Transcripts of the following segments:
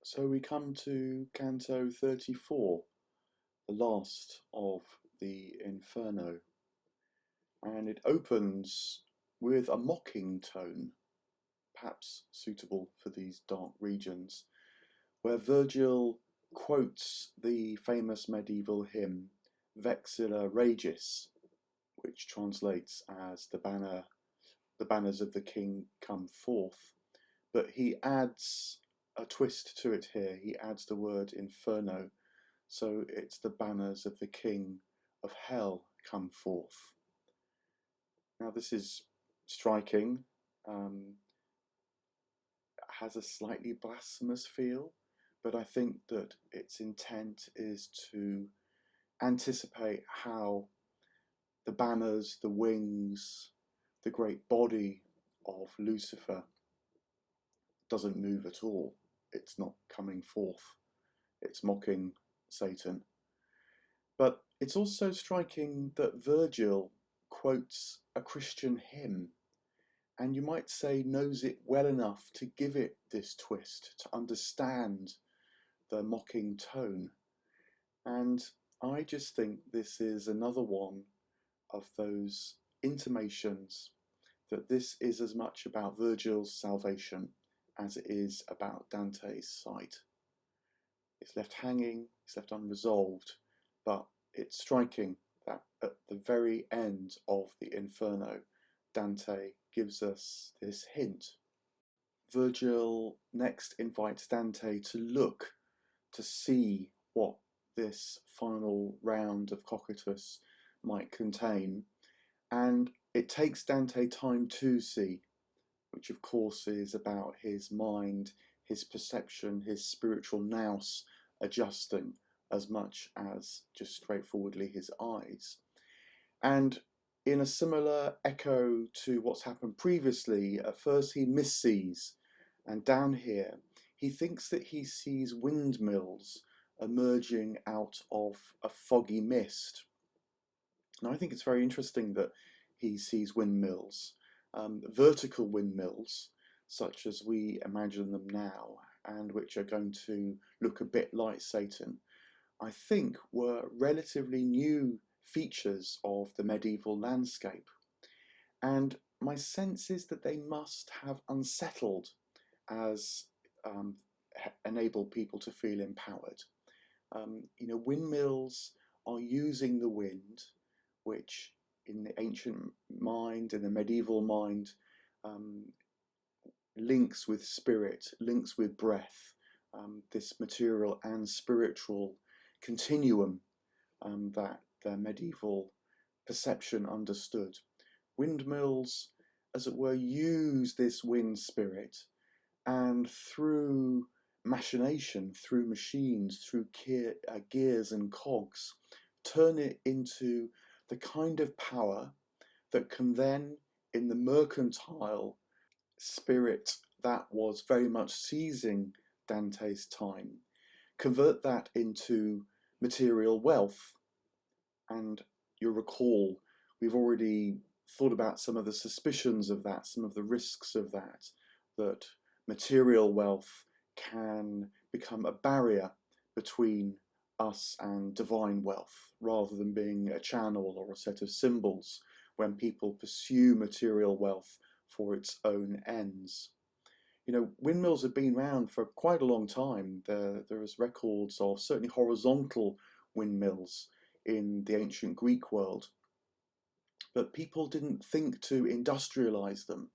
So we come to Canto 34, the last of the Inferno, and it opens with a mocking tone, perhaps suitable for these dark regions, where Virgil quotes the famous medieval hymn Vexilla Regis, which translates as the banners of the king come forth. But he adds a twist to it here. He adds the word inferno, so it's the banners of the king of hell come forth. Now this is striking, has a slightly blasphemous feel, but I think that its intent is to anticipate how the banners, the wings, the great body of Lucifer doesn't move at all. It's not coming forth. It's mocking Satan. But it's also striking that Virgil quotes a Christian hymn, and you might say knows it well enough to give it this twist, to understand the mocking tone. And I just think this is another one of those intimations that this is as much about Virgil's salvation as it is about Dante's sight. It's left hanging, it's left unresolved, but it's striking that at the very end of the Inferno, Dante gives us this hint. Virgil next invites Dante to look, to see what this final round of Cocytus might contain, and it takes Dante time to see, which of course is about his mind, his perception, his spiritual nous adjusting as much as just straightforwardly his eyes. And in a similar echo to what's happened previously, at first he missees, and down here he thinks that he sees windmills emerging out of a foggy mist. And I think it's very interesting that he sees windmills, vertical windmills, such as we imagine them now, and which are going to look a bit like Satan, I think were relatively new features of the medieval landscape. And my sense is that they must have unsettled as enable people to feel empowered. Windmills are using the wind, which in the ancient mind, in the medieval mind, links with spirit, links with breath, this material and spiritual continuum that the medieval perception understood. Windmills, as it were, use this wind spirit, and through machination, through machines, through gears and cogs, turn it into the kind of power that can then, in the mercantile spirit that was very much seizing Dante's time, convert that into material wealth. And you'll recall, we've already thought about some of the suspicions of that, some of the risks of that, that material wealth can become a barrier between us and divine wealth, rather than being a channel or a set of symbols when people pursue material wealth for its own ends. Windmills have been around for quite a long time. There is records of certainly horizontal windmills in the ancient Greek world. But people didn't think to industrialize them,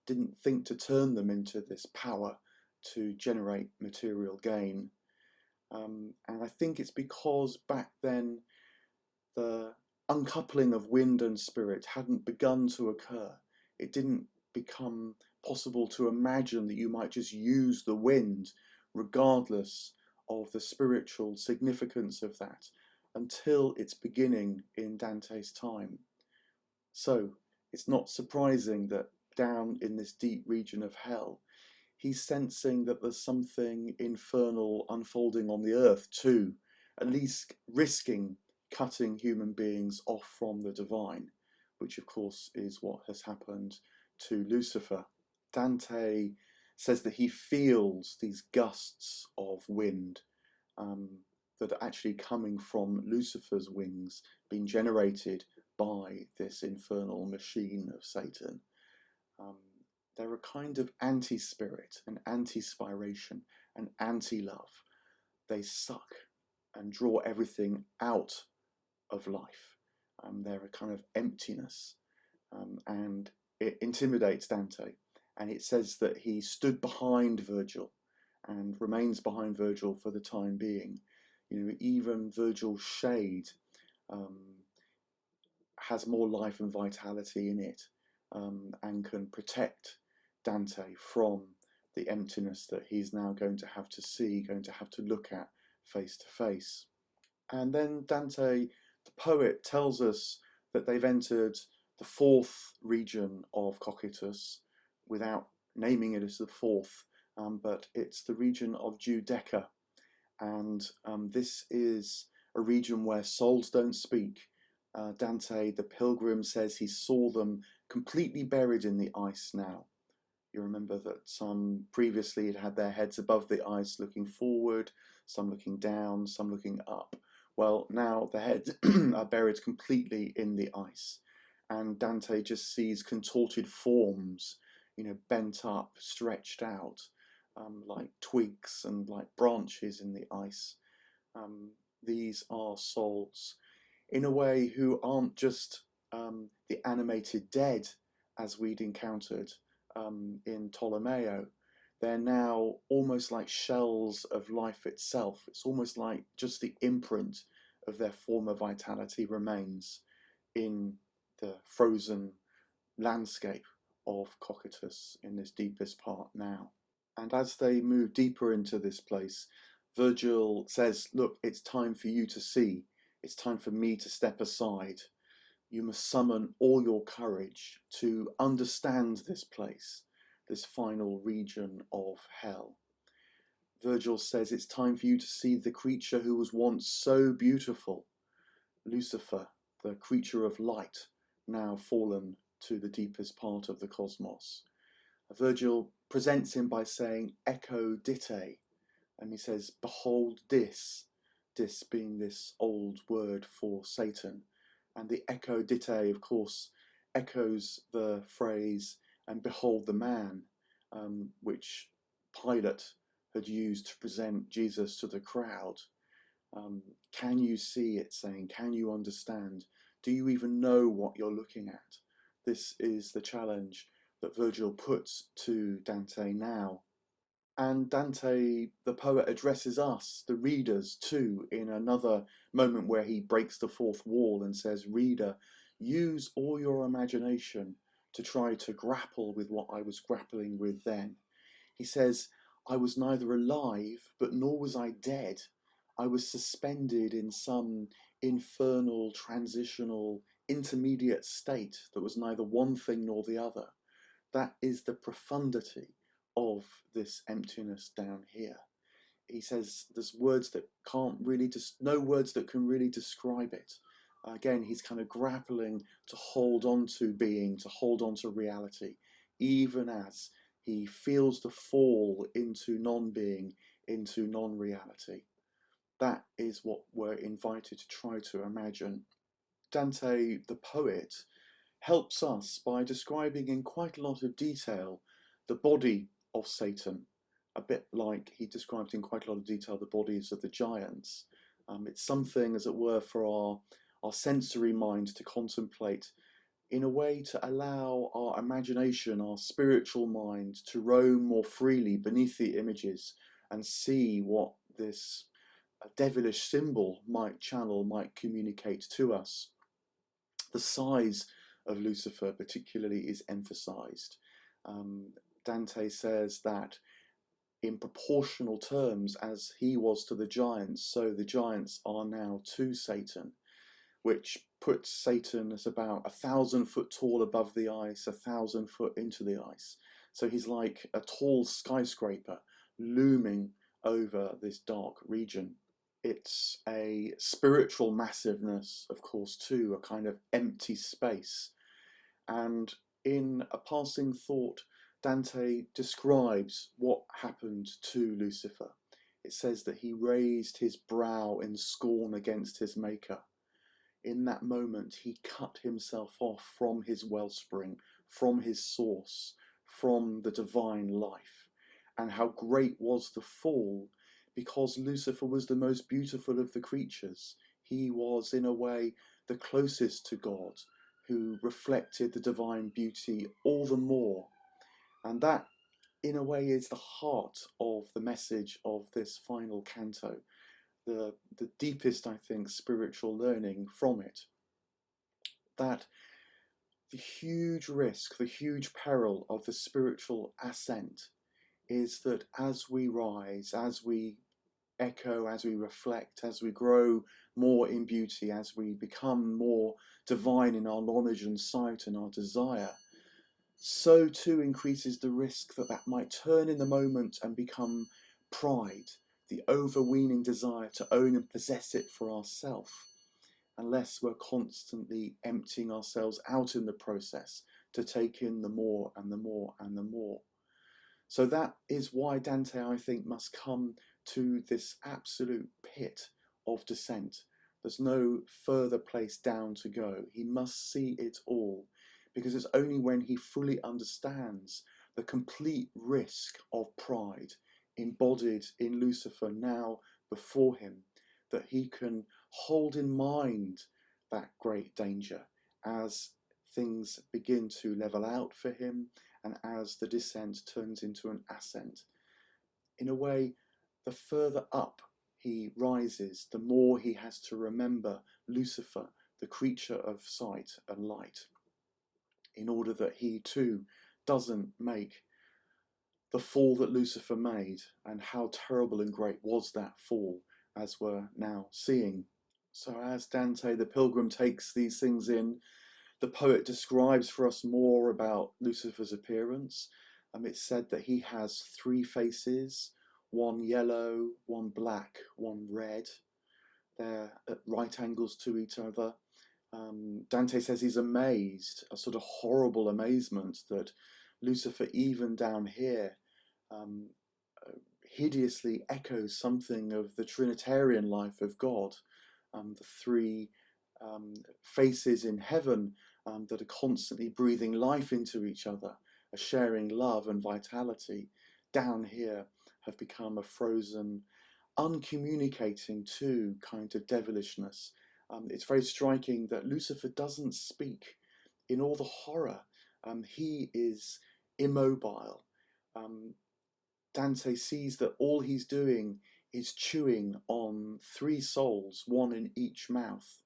didn't think to turn them into this power to generate material gain. And I think it's because back then the uncoupling of wind and spirit hadn't begun to occur. It didn't become possible to imagine that you might just use the wind regardless of the spiritual significance of that until its beginning in Dante's time. So it's not surprising that down in this deep region of hell, he's sensing that there's something infernal unfolding on the earth too, at least risking cutting human beings off from the divine, which of course is what has happened to Lucifer. Dante says that he feels these gusts of wind that are actually coming from Lucifer's wings, being generated by this infernal machine of Satan. They're a kind of anti-spirit, an anti-spiration, an anti-love. They suck and draw everything out of life. They're a kind of emptiness, and it intimidates Dante. And it says that he stood behind Virgil and remains behind Virgil for the time being. You know, even Virgil's shade has more life and vitality in it, and can protect Dante from the emptiness that he's now going to have to see, going to have to look at face to face. And then Dante, the poet, tells us that they've entered the fourth region of Cocytus, without naming it as the fourth, but it's the region of Judeca. And this is a region where souls don't speak. Dante, the pilgrim, says he saw them completely buried in the ice now. You remember that some previously had their heads above the ice looking forward, some looking down, some looking up. Well, now the heads are buried completely in the ice, and Dante just sees contorted forms, you know, bent up, stretched out, like twigs and like branches in the ice. These are souls, in a way, who aren't just the animated dead as we'd encountered in Ptolemaio. They're now almost like shells of life itself. It's almost like just the imprint of their former vitality remains in the frozen landscape of Cocytus in this deepest part now. And as they move deeper into this place, Virgil says, look, it's time for you to see. It's time for me to step aside. You must summon all your courage to understand this place, this final region of hell. Virgil says it's time for you to see the creature who was once so beautiful, Lucifer, the creature of light, now fallen to the deepest part of the cosmos. Virgil presents him by saying, "Echo dite," and he says, "Behold this," this being this old word for Satan. And the echo dite, of course, echoes the phrase, "and behold the man," which Pilate had used to present Jesus to the crowd. Can you see it saying, can you understand? Do you even know what you're looking at? This is the challenge that Virgil puts to Dante now. And Dante, the poet, addresses us, the readers, too, in another moment where he breaks the fourth wall and says, "Reader, use all your imagination to try to grapple with what I was grappling with then." He says, "I was neither alive, but nor was I dead. I was suspended in some infernal, transitional, intermediate state that was neither one thing nor the other." That is the profundity of this emptiness down here. He says there's words that can't really, no words that can really describe it. Again, he's kind of grappling to hold on to being, to hold on to reality, even as he feels the fall into non-being, into non-reality. That is what we're invited to try to imagine. Dante, the poet, helps us by describing in quite a lot of detail the body of Satan, a bit like he described in quite a lot of detail the bodies of the giants. It's something, as it were, for our sensory mind to contemplate, in a way to allow our imagination, our spiritual mind, to roam more freely beneath the images and see what this devilish symbol might channel, might communicate to us. The size of Lucifer particularly is emphasized. Dante says that in proportional terms, as he was to the giants, so the giants are now to Satan, which puts Satan as about 1,000 foot tall above the ice, 1,000 foot into the ice. So he's like a tall skyscraper looming over this dark region. It's a spiritual massiveness, of course, too, a kind of empty space. And in a passing thought, Dante describes what happened to Lucifer. It says that he raised his brow in scorn against his maker. In that moment, he cut himself off from his wellspring, from his source, from the divine life. And how great was the fall, because Lucifer was the most beautiful of the creatures. He was, in a way, the closest to God, who reflected the divine beauty all the more. And that, in a way, is the heart of the message of this final canto, the deepest, I think, spiritual learning from it. That the huge risk, the huge peril of the spiritual ascent is that as we rise, as we echo, as we reflect, as we grow more in beauty, as we become more divine in our knowledge and sight and our desire, so too increases the risk that that might turn in the moment and become pride, the overweening desire to own and possess it for ourselves, unless we're constantly emptying ourselves out in the process to take in the more and the more and the more. So that is why Dante, I think, must come to this absolute pit of descent. There's no further place down to go. He must see it all, because it's only when he fully understands the complete risk of pride embodied in Lucifer now before him, that he can hold in mind that great danger as things begin to level out for him and as the descent turns into an ascent. In a way, the further up he rises, the more he has to remember Lucifer, the creature of sight and light, in order that he too doesn't make the fall that Lucifer made. And how terrible and great was that fall, as we're now seeing. So as Dante the Pilgrim takes these things in, the poet describes for us more about Lucifer's appearance. It's said that he has three faces, one yellow, one black, one red. They're at right angles to each other. Dante says he's amazed, a sort of horrible amazement, that Lucifer, even down here, hideously echoes something of the Trinitarian life of God. The three faces in heaven that are constantly breathing life into each other, are sharing love and vitality, down here have become a frozen, uncommunicating too kind of devilishness. It's very striking that Lucifer doesn't speak in all the horror. He is immobile. Dante sees that all he's doing is chewing on three souls, one in each mouth.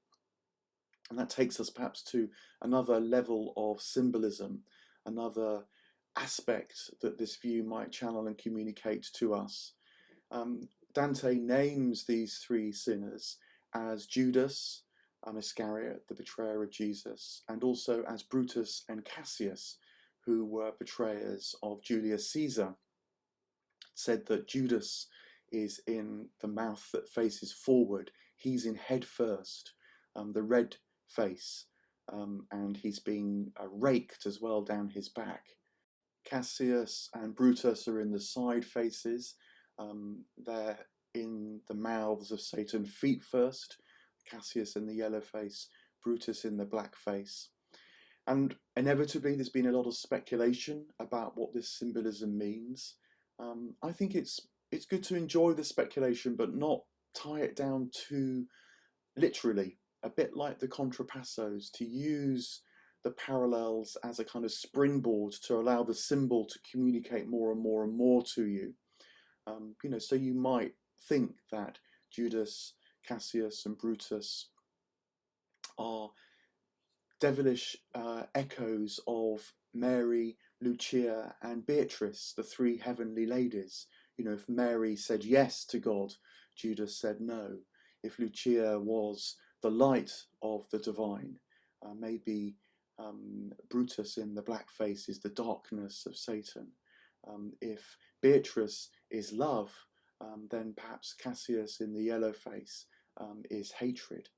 And that takes us perhaps to another level of symbolism, another aspect that this view might channel and communicate to us. Dante names these three sinners as Judas, Iscariot, the betrayer of Jesus, and also as Brutus and Cassius, who were betrayers of Julius Caesar. It said that Judas is in the mouth that faces forward. He's in head first, the red face, and he's being raked as well down his back. Cassius and Brutus are in the side faces. They're in the mouths of Satan, feet first. Cassius in the yellow face, Brutus in the black face. And inevitably there's been a lot of speculation about what this symbolism means. I think it's good to enjoy the speculation, but not tie it down too literally, a bit like the contrapassos, to use the parallels as a kind of springboard to allow the symbol to communicate more and more and more to you. So you might think that Judas, Cassius and Brutus are devilish echoes of Mary, Lucia and Beatrice, the three heavenly ladies. If Mary said yes to God, Judas said no. If Lucia was the light of the divine, maybe Brutus in the black face is the darkness of Satan. If Beatrice is love, then perhaps Cassius in the yellow face is hatred.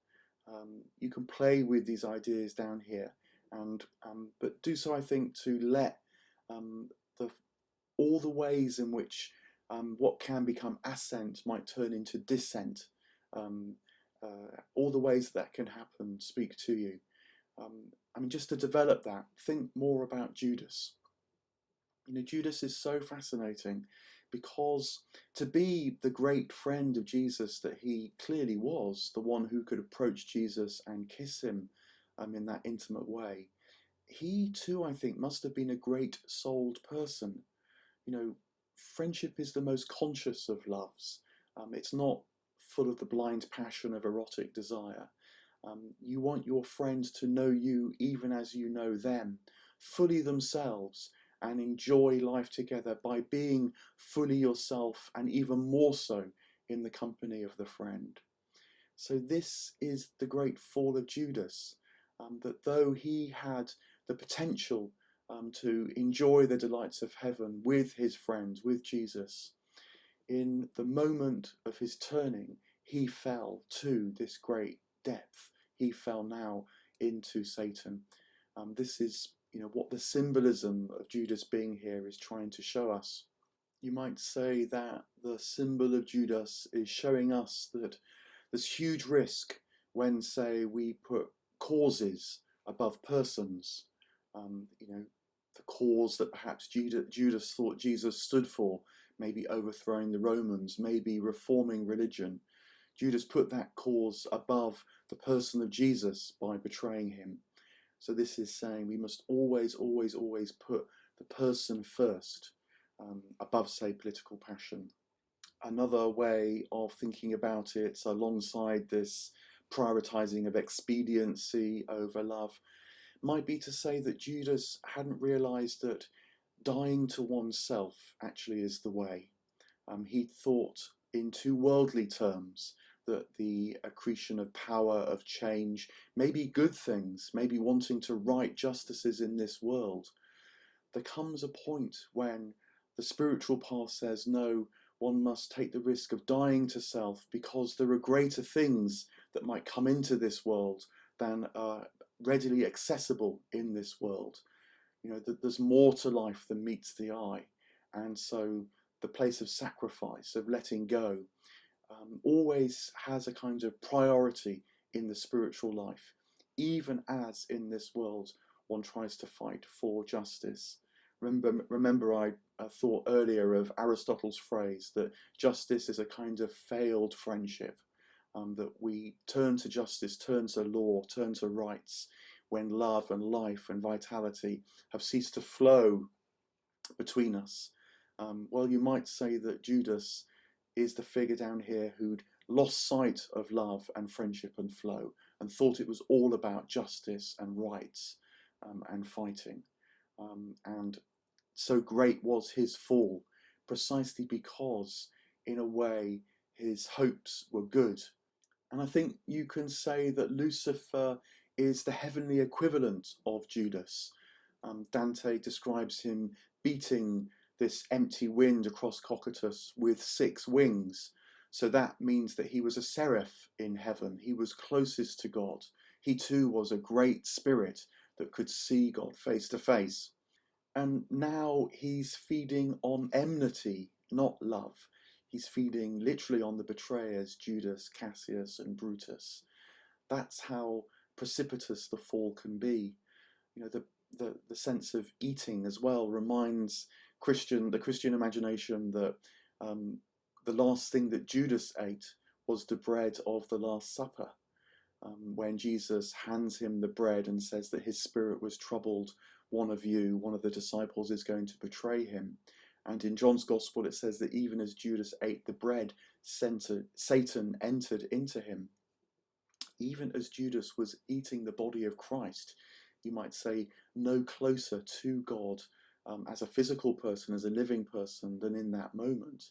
You can play with these ideas down here, but do so, I think, to let the all the ways in which what can become ascent might turn into descent. Um, all the ways that can happen speak to you. I mean, just to develop that, think more about Judas. Judas is so fascinating because to be the great friend of Jesus that he clearly was, the one who could approach Jesus and kiss him in that intimate way, he too, I think, must have been a great souled person. Friendship is the most conscious of loves. It's not full of the blind passion of erotic desire. You want your friends to know you even as you know them, fully themselves, and enjoy life together by being fully yourself and even more so in the company of the friend. So this is the great fall of Judas, that though he had the potential to enjoy the delights of heaven with his friends, with Jesus, in the moment of his turning, he fell to this great depth. He fell now into Satan. This is, what the symbolism of Judas being here is trying to show us. You might say that the symbol of Judas is showing us that there's huge risk when, say, we put causes above persons. The cause that perhaps Judas thought Jesus stood for, maybe overthrowing the Romans, maybe reforming religion. Judas put that cause above the person of Jesus by betraying him. So this is saying we must always, always, always put the person first, above, say, political passion. Another way of thinking about it, alongside this prioritizing of expediency over love, might be to say that Judas hadn't realized that dying to oneself actually is the way. He thought in too worldly terms that the accretion of power, of change, maybe good things, maybe wanting to right justices in this world. There comes a point when the spiritual path says, no, one must take the risk of dying to self because there are greater things that might come into this world than are readily accessible in this world. That there's more to life than meets the eye. And so the place of sacrifice, of letting go, always has a kind of priority in the spiritual life, even as in this world one tries to fight for justice. Remember I thought earlier of Aristotle's phrase that justice is a kind of failed friendship, that we turn to justice, turn to law, turn to rights, when love and life and vitality have ceased to flow between us. Well, you might say that Judas is the figure down here who'd lost sight of love and friendship and flow and thought it was all about justice and rights, and fighting. And so great was his fall, precisely because, in a way, his hopes were good. And I think you can say that Lucifer is the heavenly equivalent of Judas. Dante describes him beating this empty wind across Cocytus with 6 wings. So that means that he was a seraph in heaven. He was closest to God. He too was a great spirit that could see God face to face. And now he's feeding on enmity, not love. He's feeding literally on the betrayers, Judas, Cassius, and Brutus. That's how precipitous the fall can be. The sense of eating as well reminds the Christian imagination that the last thing that Judas ate was the bread of the Last Supper. When Jesus hands him the bread and says that his spirit was troubled, one of the disciples, is going to betray him. And in John's Gospel, it says that even as Judas ate the bread, Satan entered into him. Even as Judas was eating the body of Christ, you might say, no closer to God as a physical person, as a living person, than in that moment.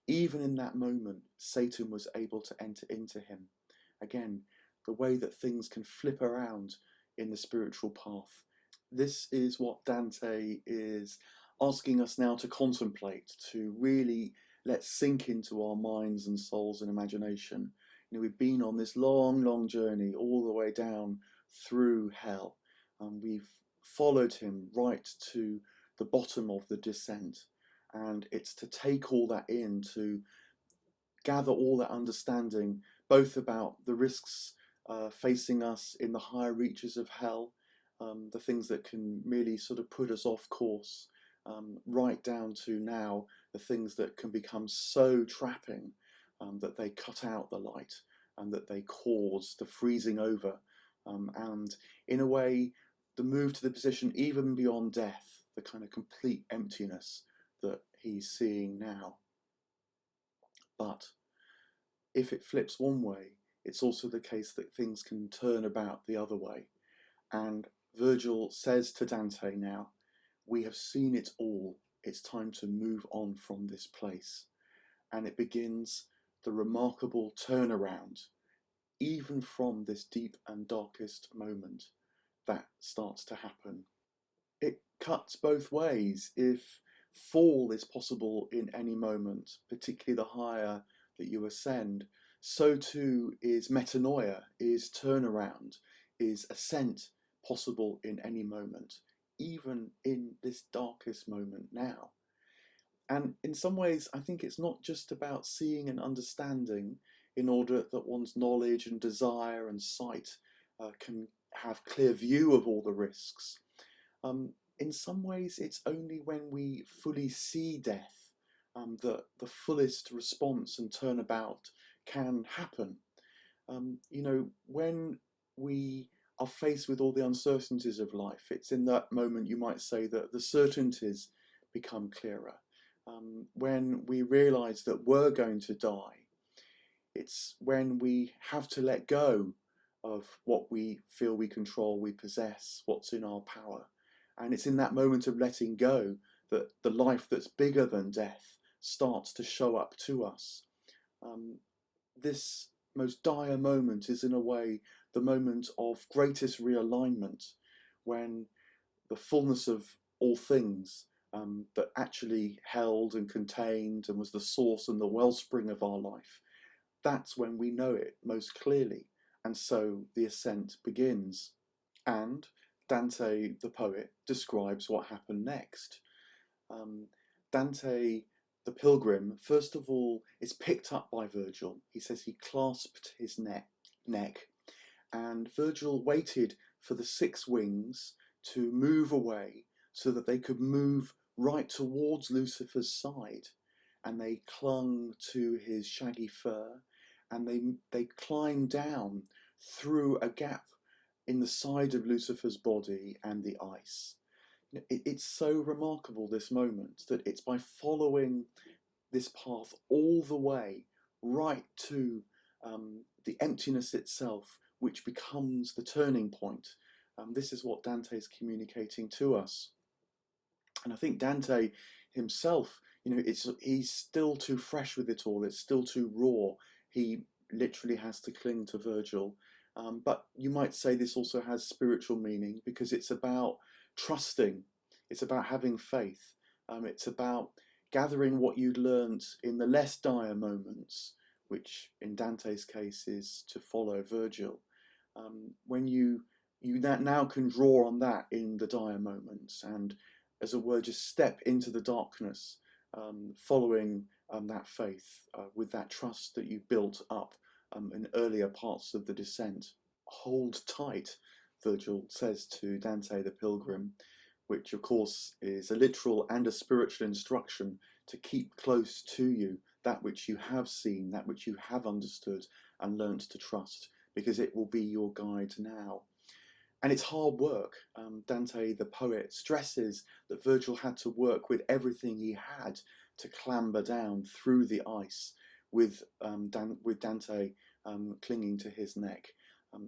Even in that moment, Satan was able to enter into him. Again, the way that things can flip around in the spiritual path. This is what Dante is asking us now to contemplate, to really let sink into our minds and souls and imagination. We've been on this long, long journey all the way down through hell. We've followed him right to the bottom of the descent. And it's to take all that in, to gather all that understanding, both about the risks facing us in the higher reaches of hell, the things that can really sort of put us off course, right down to now the things that can become so trapping that they cut out the light and that they cause the freezing over, and in a way the move to the position even beyond death, the kind of complete emptiness that he's seeing now. But if it flips one way, it's also the case that things can turn about the other way. And Virgil says to Dante now, we have seen it all, it's time to move on from this place. And it begins the remarkable turnaround, even from this deep and darkest moment that starts to happen. It cuts both ways. If fall is possible in any moment, particularly the higher that you ascend, so too is metanoia, is turnaround, is ascent possible in any moment, even in this darkest moment now. And in some ways, I think it's not just about seeing and understanding in order that one's knowledge and desire and sight can have clear view of all the risks. In some ways, it's only when we fully see death that the fullest response and turnabout can happen. When we are faced with all the uncertainties of life, it's in that moment, you might say, that the certainties become clearer. When we realize that we're going to die, it's when we have to let go of what we feel we control, we possess, what's in our power. And it's in that moment of letting go that the life that's bigger than death starts to show up to us. This most dire moment is in a way the moment of greatest realignment, when the fullness of all things that actually held and contained and was the source and the wellspring of our life, that's when we know it most clearly. And so the ascent begins. And Dante, the poet, describes what happened next. Dante, the pilgrim, first of all, is picked up by Virgil. He says he clasped his neck, and Virgil waited for the six wings to move away so that they could move right towards Lucifer's side. And they clung to his shaggy fur, and they climbed down through a gap in the side of Lucifer's body and the ice. It's so remarkable, this moment, that it's by following this path all the way right to the emptiness itself, which becomes the turning point. This is what Dante is communicating to us. And I think Dante himself, he's still too fresh with it all. It's still too raw. He literally has to cling to Virgil. But you might say this also has spiritual meaning, because it's about trusting. It's about having faith. It's about gathering what you'd learnt in the less dire moments, which in Dante's case is to follow Virgil. When you now can draw on that in the dire moments, and as it were, just step into the darkness, following that faith with that trust that you built up in earlier parts of the descent. Hold tight, Virgil says to Dante the pilgrim, which of course is a literal and a spiritual instruction to keep close to you that which you have seen, that which you have understood and learnt to trust, because it will be your guide now. And it's hard work. Dante, the poet, stresses that Virgil had to work with everything he had to clamber down through the ice with Dante clinging to his neck.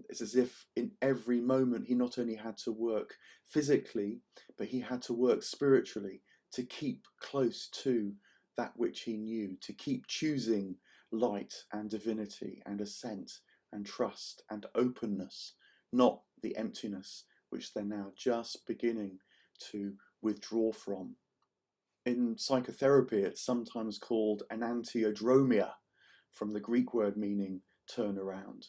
It's as if in every moment he not only had to work physically, but he had to work spiritually to keep close to that which he knew, to keep choosing light and divinity and ascent and trust and openness, not the emptiness which they're now just beginning to withdraw from. In psychotherapy, it's sometimes called an antiodromia, from the Greek word meaning turn around.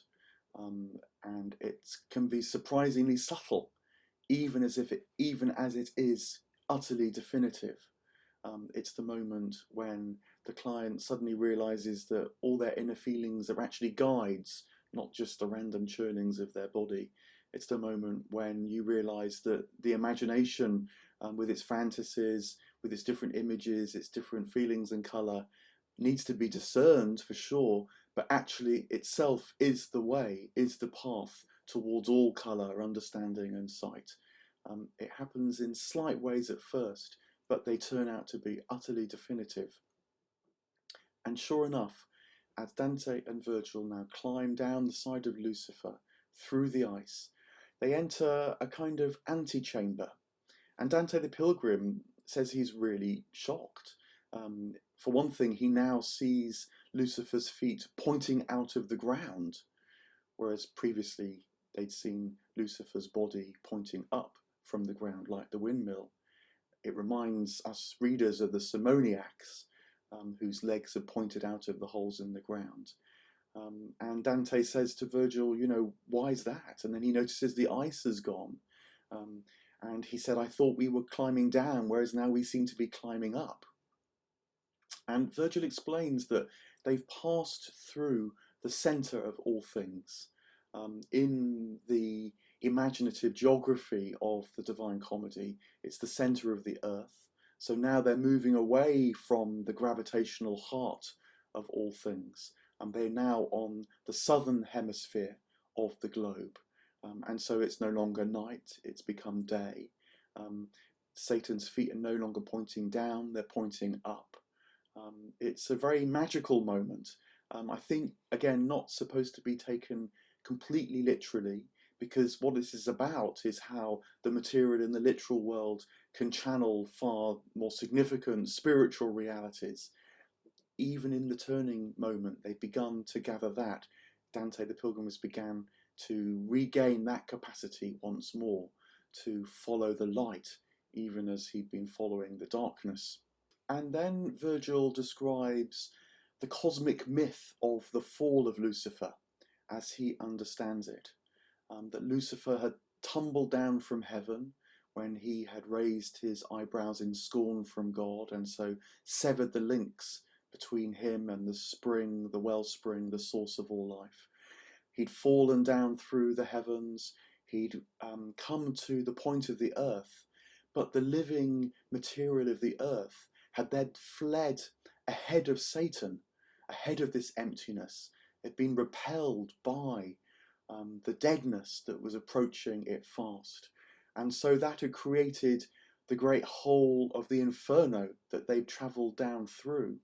And it can be surprisingly subtle, even as it is utterly definitive. It's the moment when the client suddenly realizes that all their inner feelings are actually guides, not just the random churnings of their body. It's the moment when you realize that the imagination, with its fantasies, with its different images, its different feelings and color, needs to be discerned for sure, but actually itself is the way, is the path towards all color, understanding, and sight. It happens in slight ways at first, but they turn out to be utterly definitive. And sure enough, as Dante and Virgil now climb down the side of Lucifer through the ice, they enter a kind of antechamber. And Dante the Pilgrim says he's really shocked. For one thing, he now sees Lucifer's feet pointing out of the ground, whereas previously they'd seen Lucifer's body pointing up from the ground like the windmill. It reminds us readers of the simoniacs, whose legs are pointed out of the holes in the ground. And Dante says to Virgil, why is that? And then he notices the ice has gone. And he said, I thought we were climbing down, whereas now we seem to be climbing up. And Virgil explains that they've passed through the center of all things. In the imaginative geography of the Divine Comedy, it's the center of the earth. So now they're moving away from the gravitational heart of all things. And they're now on the southern hemisphere of the globe. And so it's no longer night, it's become day. Satan's feet are no longer pointing down, they're pointing up. It's a very magical moment. I think, again, not supposed to be taken completely literally, because what this is about is how the material in the literal world can channel far more significant spiritual realities. Even in the turning moment, they've begun to gather that. Dante the Pilgrim has began to regain that capacity once more, to follow the light, even as he'd been following the darkness. And then Virgil describes the cosmic myth of the fall of Lucifer as he understands it. That Lucifer had tumbled down from heaven when he had raised his eyebrows in scorn from God, and so severed the links between him and the spring, the wellspring, the source of all life. He'd fallen down through the heavens, he'd come to the point of the earth, but the living material of the earth had then fled ahead of Satan, ahead of this emptiness. It'd been repelled by the deadness that was approaching it fast. And so that had created the great hole of the Inferno that they'd travelled down through.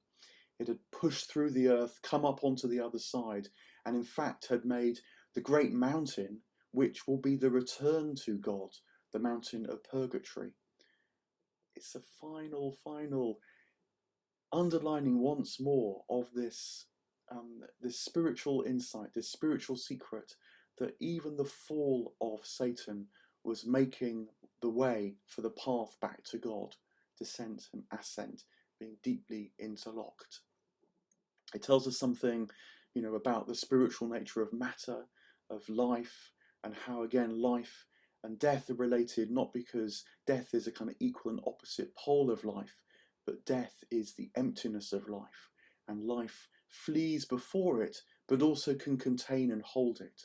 It had pushed through the earth, come up onto the other side, and in fact had made the great mountain, which will be the return to God, the mountain of purgatory. It's a final underlining once more of this spiritual insight, this spiritual secret, that even the fall of Satan was making the way for the path back to God, descent and ascent being deeply interlocked. It tells us something, about the spiritual nature of matter, of life, and how, again, life and death are related, not because death is a kind of equal and opposite pole of life, but death is the emptiness of life, and life flees before it, but also can contain and hold it.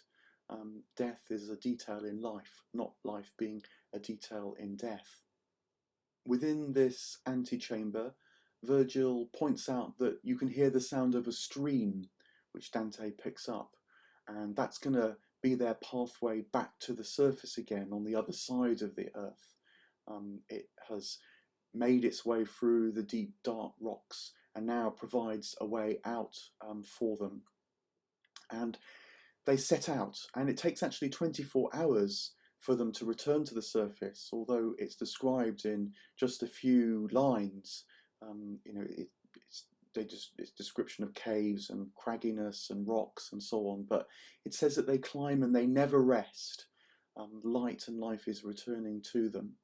Death is a detail in life, not life being a detail in death. Within this antechamber, Virgil points out that you can hear the sound of a stream, which Dante picks up, and that's going to be their pathway back to the surface again on the other side of the earth. It has made its way through the deep, dark rocks and now provides a way out for them. And they set out, and it takes actually 24 hours for them to return to the surface, although it's described in just a few lines. It's description of caves and cragginess and rocks and so on, but it says that they climb and they never rest. Light and life is returning to them.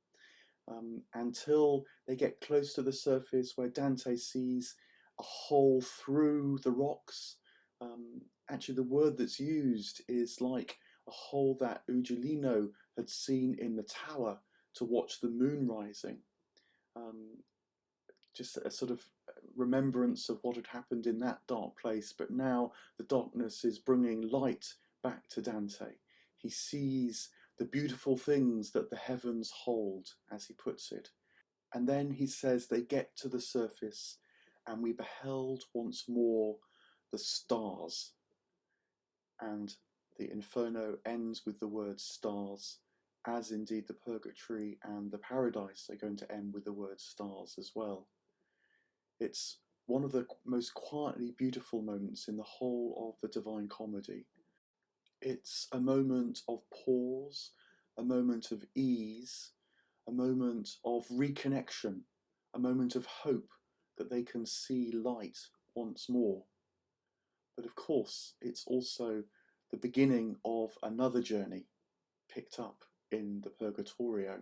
Until they get close to the surface, where Dante sees a hole through the rocks. Actually, the word that's used is like a hole that Ugolino had seen in the tower to watch the moon rising. just a sort of remembrance of what had happened in that dark place, but now the darkness is bringing light back to Dante. He sees the beautiful things that the heavens hold, as he puts it. And then he says they get to the surface, and we beheld once more the stars. And the Inferno ends with the word stars, as indeed the Purgatory and the Paradise are going to end with the word stars as well. It's one of the most quietly beautiful moments in the whole of the Divine Comedy. It's a moment of pause, a moment of ease, a moment of reconnection, a moment of hope that they can see light once more. But of course, it's also the beginning of another journey picked up in the Purgatorio.